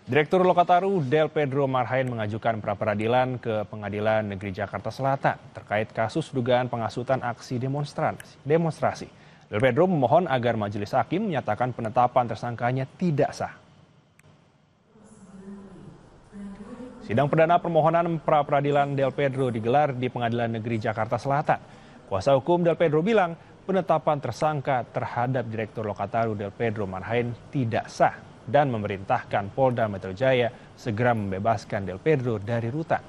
Direktur Lokataru Del Pedro Marhain mengajukan pra-peradilan ke Pengadilan Negeri Jakarta Selatan terkait kasus dugaan penghasutan aksi demonstrasi. Del Pedro memohon agar majelis hakim menyatakan penetapan tersangkanya tidak sah. Sidang perdana permohonan pra-peradilan Del Pedro digelar di Pengadilan Negeri Jakarta Selatan. Kuasa hukum Del Pedro bilang penetapan tersangka terhadap Direktur Lokataru Del Pedro Marhain tidak sah dan memerintahkan Polda Metro Jaya segera membebaskan Del Pedro dari rutan.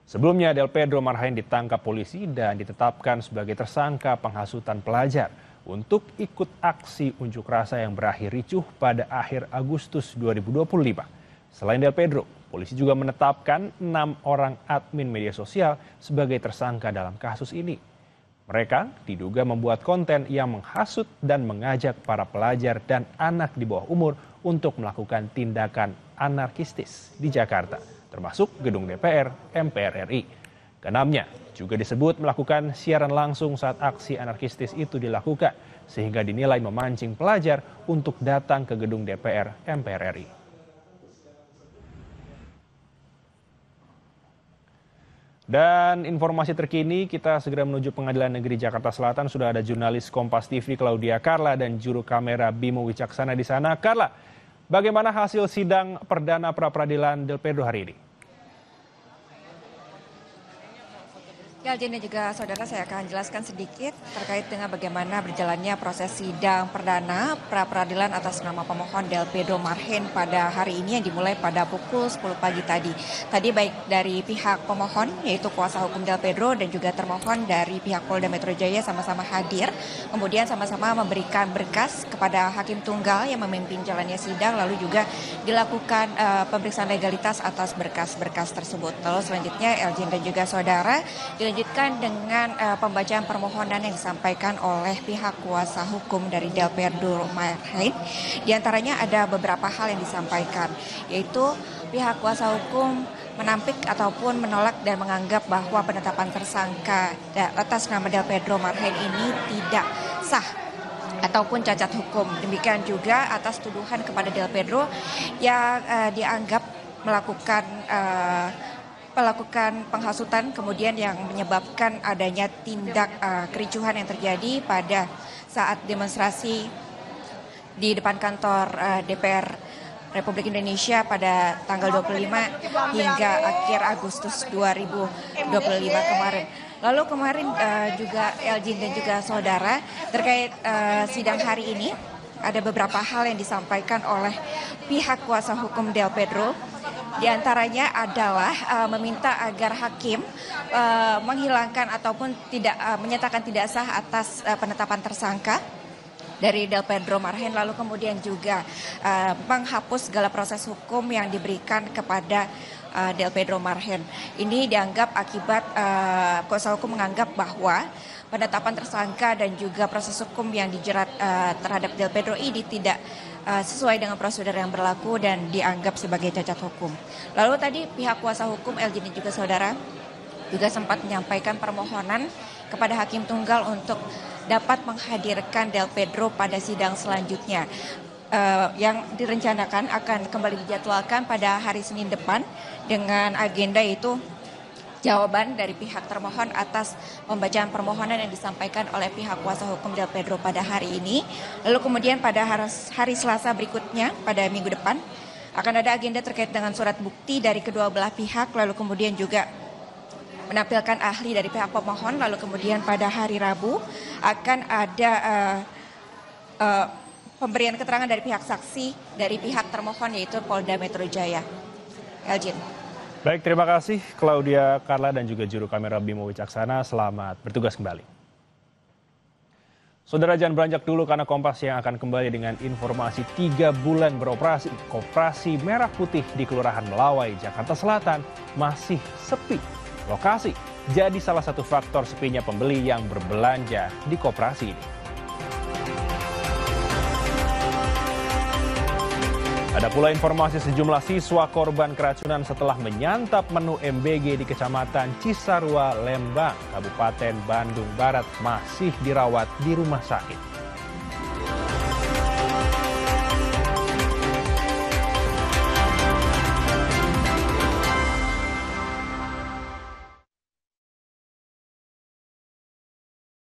Sebelumnya Del Pedro Marhain ditangkap polisi dan ditetapkan sebagai tersangka penghasutan pelajar untuk ikut aksi unjuk rasa yang berakhir ricuh pada akhir Agustus 2025. Selain Del Pedro, polisi juga menetapkan 6 orang admin media sosial sebagai tersangka dalam kasus ini. Mereka diduga membuat konten yang menghasut dan mengajak para pelajar dan anak di bawah umur untuk melakukan tindakan anarkistis di Jakarta, termasuk gedung DPR, MPR RI. Keenamnya juga disebut melakukan siaran langsung saat aksi anarkistis itu dilakukan, sehingga dinilai memancing pelajar untuk datang ke gedung DPR, MPR RI. Dan informasi terkini, kita segera menuju Pengadilan Negeri Jakarta Selatan. Sudah ada jurnalis Kompas TV Claudia Carla dan juru kamera Bimo Wicaksana di sana. Carla, bagaimana hasil sidang perdana pra-peradilan Del Pedro hari ini? Ya, Aljen dan juga saudara, saya akan jelaskan sedikit terkait dengan bagaimana berjalannya proses sidang perdana pra-peradilan atas nama pemohon Del Pedro Marhain pada hari ini yang dimulai pada pukul 10 pagi tadi. Tadi baik dari pihak pemohon yaitu kuasa hukum Del Pedro dan juga termohon dari pihak Polda Metro Jaya sama-sama hadir. Kemudian sama-sama memberikan berkas kepada hakim tunggal yang memimpin jalannya sidang, lalu juga dilakukan pemeriksaan legalitas atas berkas-berkas tersebut. Lalu selanjutnya Aljen dan juga saudara dilanjutkan dengan pembacaan permohonan yang disampaikan oleh pihak kuasa hukum dari Del Pedro Marhain. Di antaranya ada beberapa hal yang disampaikan, yaitu pihak kuasa hukum menampik ataupun menolak dan menganggap bahwa penetapan tersangka atas nama Del Pedro Marhain ini tidak sah ataupun cacat hukum. Demikian juga atas tuduhan kepada Del Pedro yang dianggap melakukan penghasutan kemudian yang menyebabkan adanya tindak kericuhan yang terjadi pada saat demonstrasi di depan kantor DPR Republik Indonesia pada tanggal 25 hingga akhir Agustus 2025 kemarin. Lalu kemarin juga Elgin dan juga saudara terkait sidang hari ini ada beberapa hal yang disampaikan oleh pihak kuasa hukum Del Pedro. Di antaranya adalah meminta agar hakim menghilangkan ataupun tidak menyatakan tidak sah atas penetapan tersangka dari Del Pedro Marhain, lalu kemudian juga menghapus segala proses hukum yang diberikan kepada Del Pedro Marhain. Ini dianggap akibat kuasa hukum menganggap bahwa penetapan tersangka dan juga proses hukum yang dijerat terhadap Del Pedro ini tidak sesuai dengan prosedur yang berlaku dan dianggap sebagai cacat hukum. Lalu tadi pihak kuasa hukum Elgin dan juga saudara juga sempat menyampaikan permohonan kepada hakim tunggal untuk dapat menghadirkan Del Pedro pada sidang selanjutnya yang direncanakan akan kembali dijadwalkan pada hari Senin depan dengan agenda itu jawaban dari pihak termohon atas pembacaan permohonan yang disampaikan oleh pihak kuasa hukum Del Pedro pada hari ini. Lalu kemudian pada hari Selasa berikutnya pada minggu depan akan ada agenda terkait dengan surat bukti dari kedua belah pihak, lalu kemudian juga menampilkan ahli dari pihak pemohon, lalu kemudian pada hari Rabu akan ada pemberian keterangan dari pihak saksi dari pihak termohon yaitu Polda Metro Jaya. Elgin. Baik, terima kasih Claudia Carla dan juga juru kamera Bimo Wicaksana. Selamat bertugas kembali. Saudara, jangan beranjak dulu karena Kompas yang akan kembali dengan informasi 3 bulan beroperasi. Koperasi Merah Putih di Kelurahan Melawai, Jakarta Selatan masih sepi. Lokasi jadi salah satu faktor sepinya pembeli yang berbelanja di koperasi ini. Ada pula informasi sejumlah siswa korban keracunan setelah menyantap menu MBG di Kecamatan Cisarua, Lembang, Kabupaten Bandung Barat masih dirawat di rumah sakit.